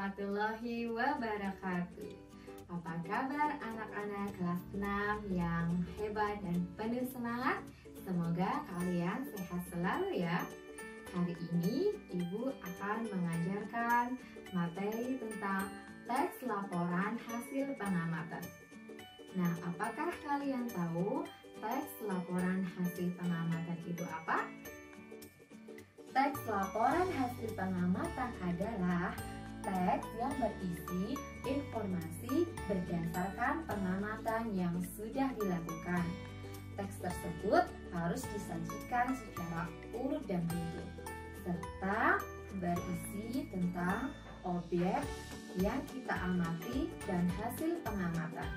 warahmatullahi wabarakatuh. Apa kabar anak-anak kelas 6 yang hebat dan penuh semangat? Semoga kalian sehat selalu ya. Hari ini Ibu akan mengajarkan materi tentang teks laporan hasil pengamatan. Nah, apakah kalian tahu teks laporan hasil pengamatan itu apa? Teks laporan hasil pengamatan adalah teks yang berisi informasi berdasarkan pengamatan yang sudah dilakukan. Teks tersebut harus disajikan secara urut dan runtuh, serta berisi tentang objek yang kita amati dan hasil pengamatan.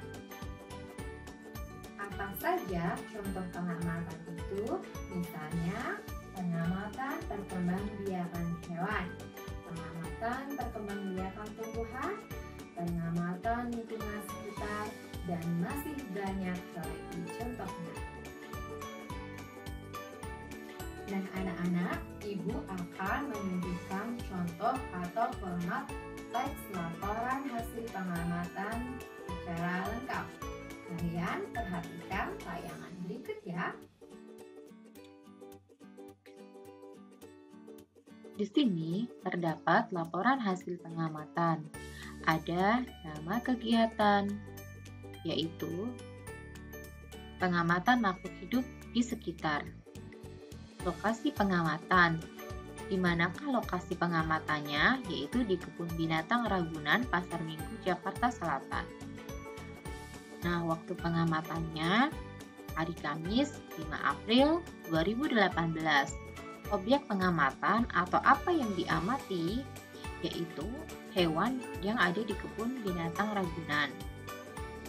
Apa saja contoh pengamatan itu? Misalnya, pengamatan perkembangbiakan hewan, pengamatan perkembangbiakan tumbuhan, pengamatan lingkungan sekitar, dan masih banyak lagi contohnya. Dan anak-anak, Ibu akan menunjukkan contoh atau format teks laporan hasil pengamatan secara lengkap. Kalian perhatikan tayangan berikut ya. Di sini terdapat laporan hasil pengamatan. Ada nama kegiatan, yaitu pengamatan makhluk hidup di sekitar. Lokasi pengamatan, di manakah lokasi pengamatannya, yaitu di Kebun Binatang Ragunan, Pasar Minggu, Jakarta Selatan. Nah, waktu pengamatannya hari Kamis 5 April 2018. Objek pengamatan atau apa yang diamati yaitu hewan yang ada di Kebun Binatang Ragunan.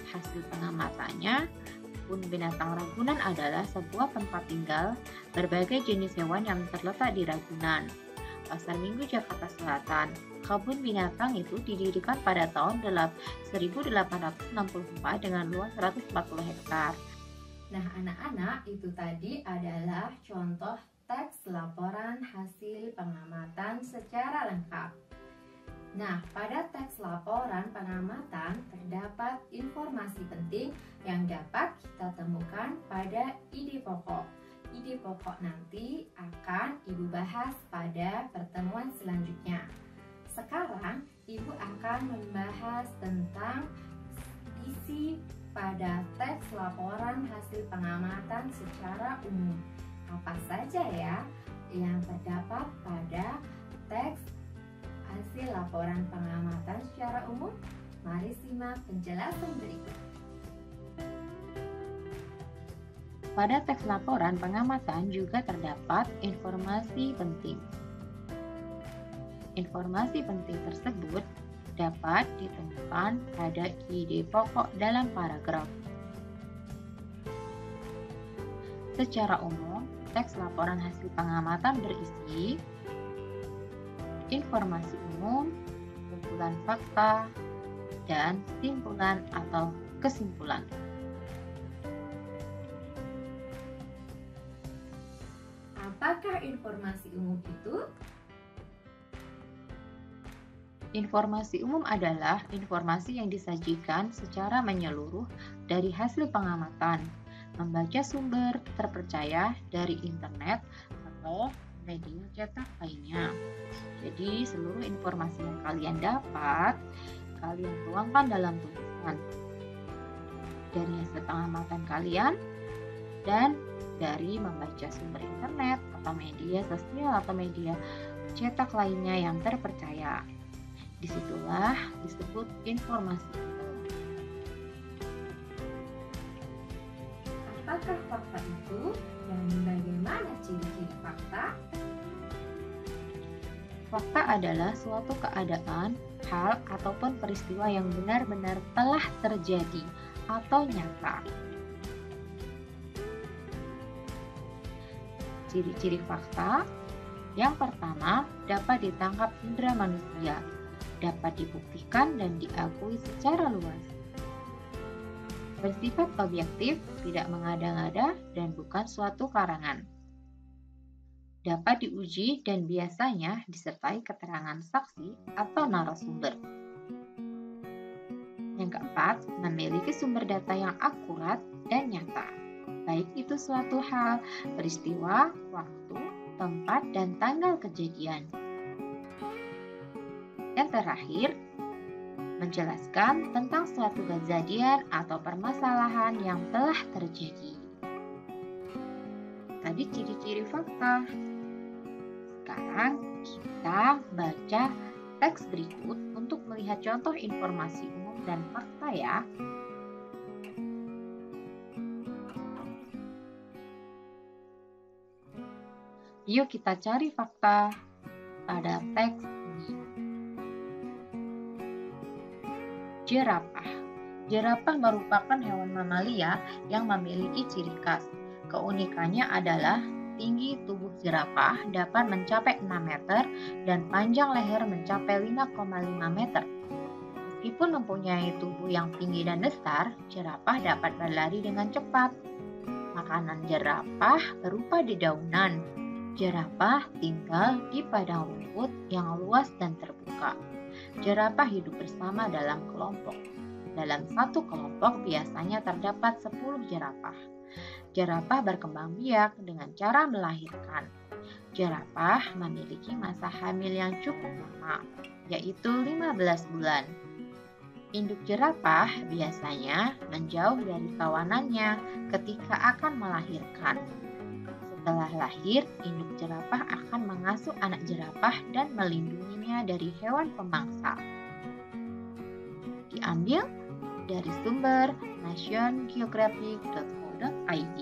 Hasil pengamatannya, Kebun Binatang Ragunan adalah sebuah tempat tinggal berbagai jenis hewan yang terletak di Ragunan, Pasar Minggu, Jakarta Selatan. Kebun binatang itu didirikan pada tahun 1864 dengan luas 140 hektar. Nah, anak-anak, itu tadi adalah contoh teks laporan hasil pengamatan secara lengkap. Nah, pada teks laporan pengamatan terdapat informasi penting yang dapat kita temukan pada ide pokok. Ide pokok nanti akan Ibu bahas pada pertemuan selanjutnya. Sekarang, Ibu akan membahas tentang isi pada teks laporan hasil pengamatan secara umum. Apa saja ya yang terdapat pada teks hasil laporan pengamatan secara umum? Mari simak penjelasan berikut. Pada teks laporan pengamatan juga terdapat informasi penting. Informasi penting tersebut dapat ditemukan pada ide pokok dalam paragraf. Secara umum, teks laporan hasil pengamatan berisi informasi umum, kumpulan fakta, dan simpulan atau kesimpulan. Apakah informasi umum itu? Informasi umum adalah informasi yang disajikan secara menyeluruh dari hasil pengamatan, membaca sumber terpercaya dari internet atau media cetak lainnya. Jadi seluruh informasi yang kalian dapat, kalian tuangkan dalam tulisan dari hasil pengamatan kalian dan dari membaca sumber internet atau media sosial atau media cetak lainnya yang terpercaya. Disitulah disebut informasi. Apakah fakta itu dan bagaimana ciri-ciri fakta? Fakta adalah suatu keadaan, hal, ataupun peristiwa yang benar-benar telah terjadi atau nyata. Ciri-ciri fakta yang pertama, dapat ditangkap indera manusia, dapat dibuktikan dan diakui secara luas. Bersifat objektif, tidak mengada-ngada, dan bukan suatu karangan. dapat diuji dan biasanya disertai keterangan saksi atau narasumber. Yang keempat, memiliki sumber data yang akurat dan nyata, baik itu suatu hal, peristiwa, waktu, tempat, dan tanggal kejadian. Yang terakhir, menjelaskan tentang suatu kejadian atau permasalahan yang telah terjadi. Tadi ciri-ciri fakta. Sekarang kita baca teks berikut untuk melihat contoh informasi umum dan fakta ya. Yuk kita cari fakta pada teks ini. Jerapah. Jerapah merupakan hewan mamalia yang memiliki ciri khas. Keunikannya adalah tinggi tubuh jerapah dapat mencapai 6 meter dan panjang leher mencapai 5,5 meter. Meskipun mempunyai tubuh yang tinggi dan besar, jerapah dapat berlari dengan cepat. Makanan jerapah berupa dedaunan. Jerapah tinggal di padang rumput yang luas dan terbuka. Jerapah hidup bersama dalam kelompok. Dalam satu kelompok biasanya terdapat 10 jerapah. Jerapah berkembang biak dengan cara melahirkan. Jerapah memiliki masa hamil yang cukup lama, yaitu 15 bulan. Induk jerapah biasanya menjauh dari kawanannya ketika akan melahirkan. Setelah lahir, induk jerapah akan mengasuh anak jerapah dan melindunginya dari hewan pemangsa. Diambil dari sumber nationgeographic.co.id.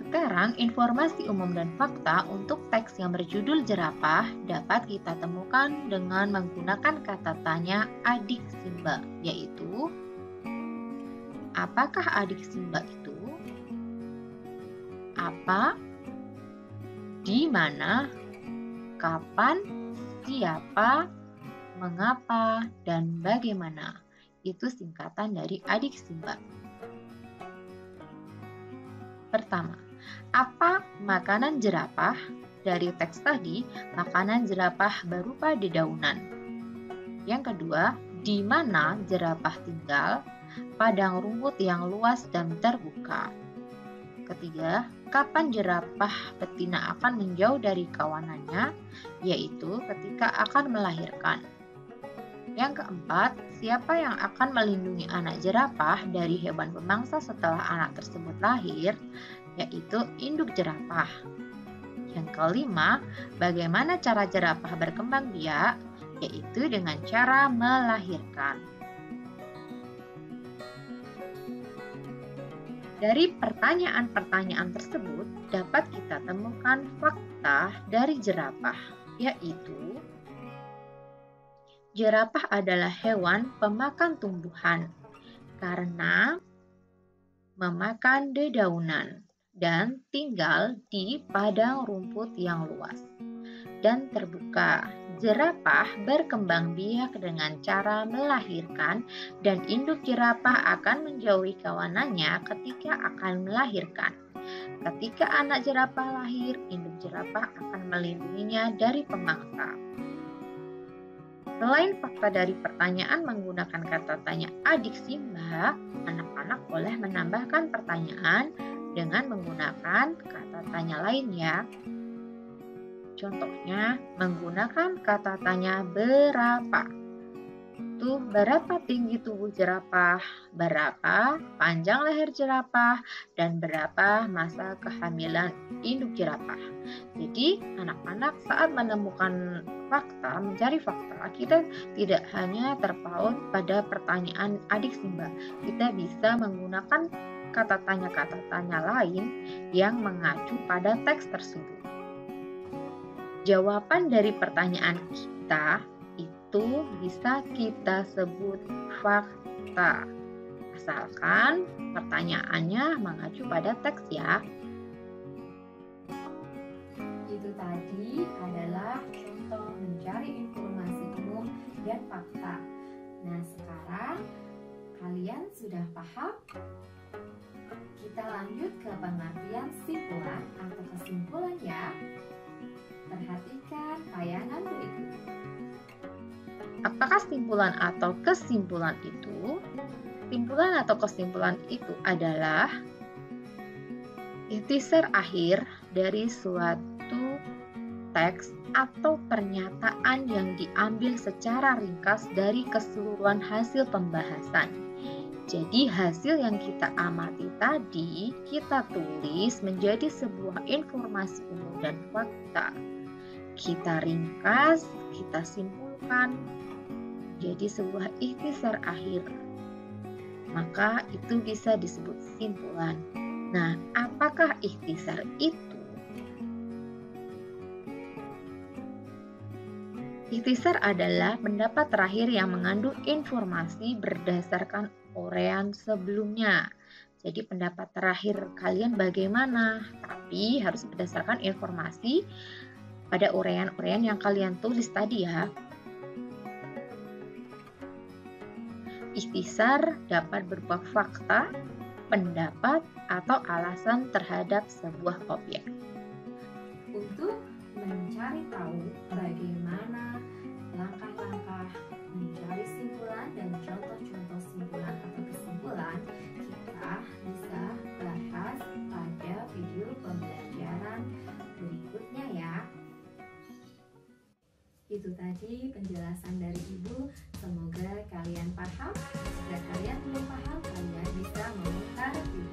Sekarang, informasi umum dan fakta untuk teks yang berjudul jerapah dapat kita temukan dengan menggunakan kata tanya adik Simba, yaitu apakah adik Simba itu? Apa? Di mana? Kapan? Siapa? Mengapa? Dan bagaimana? Itu singkatan dari adik Simba. Pertama, apa makanan jerapah? Dari teks tadi, makanan jerapah berupa dedaunan. Yang kedua, di mana jerapah tinggal? Padang rumput yang luas dan terbuka. Ketiga, kapan jerapah betina akan menjauh dari kawanannya? Yaitu ketika akan melahirkan. Yang keempat, siapa yang akan melindungi anak jerapah dari hewan pemangsa setelah anak tersebut lahir? Yaitu induk jerapah. Yang kelima, bagaimana cara jerapah berkembang biak? Yaitu dengan cara melahirkan. Dari pertanyaan-pertanyaan tersebut dapat kita temukan fakta dari jerapah, yaitu jerapah adalah hewan pemakan tumbuhan karena memakan dedaunan dan tinggal di padang rumput yang luas dan terbuka. Jerapah berkembang biak dengan cara melahirkan dan induk jerapah akan menjauhi kawanannya ketika akan melahirkan. Ketika anak jerapah lahir, induk jerapah akan melindunginya dari pemangsa. Selain fakta dari pertanyaan menggunakan kata tanya adik Simba, anak-anak boleh menambahkan pertanyaan dengan menggunakan kata tanya lain ya. Contohnya, menggunakan kata tanya berapa. Tuh, berapa tinggi tubuh jerapah, berapa panjang leher jerapah, dan berapa masa kehamilan induk jerapah. Jadi, anak-anak saat menemukan fakta, mencari fakta, kita tidak hanya terpaut pada pertanyaan adik Simba. Kita bisa menggunakan kata tanya lain yang mengacu pada teks tersebut. Jawaban dari pertanyaan kita itu bisa kita sebut fakta, asalkan pertanyaannya mengacu pada teks ya. Itu tadi adalah contoh mencari informasi umum dan fakta. Nah, sekarang kalian sudah paham? Kita lanjut ke pengertian simpulan atau kesimpulan ya. Perhatikan tayangan berikut. Apakah simpulan atau kesimpulan itu? Simpulan atau kesimpulan itu adalah ikhtisar akhir dari suatu teks atau pernyataan yang diambil secara ringkas dari keseluruhan hasil pembahasan. Jadi hasil yang kita amati tadi, kita tulis menjadi sebuah informasi umum dan fakta. Kita ringkas, kita simpulkan, jadi sebuah ikhtisar akhir. Maka itu bisa disebut simpulan. Nah, apakah ikhtisar itu? Ikhtisar adalah pendapat terakhir yang mengandung informasi berdasarkan uraian sebelumnya. Jadi pendapat terakhir kalian bagaimana? Tapi harus berdasarkan informasi pada uraian-uraian yang kalian tulis tadi ya. Ikhtisar dapat berupa fakta, pendapat, atau alasan terhadap sebuah objek. Untuk mencari tahu bagaimana langkah-langkah mencari simpulan dan contoh-contoh simpulan atau kesimpulan, kita bisa bahas pada video pembelajaran berikutnya ya. Itu tadi penjelasan dari Ibu. Semoga kalian paham. Jika kalian belum paham, kalian bisa memutar video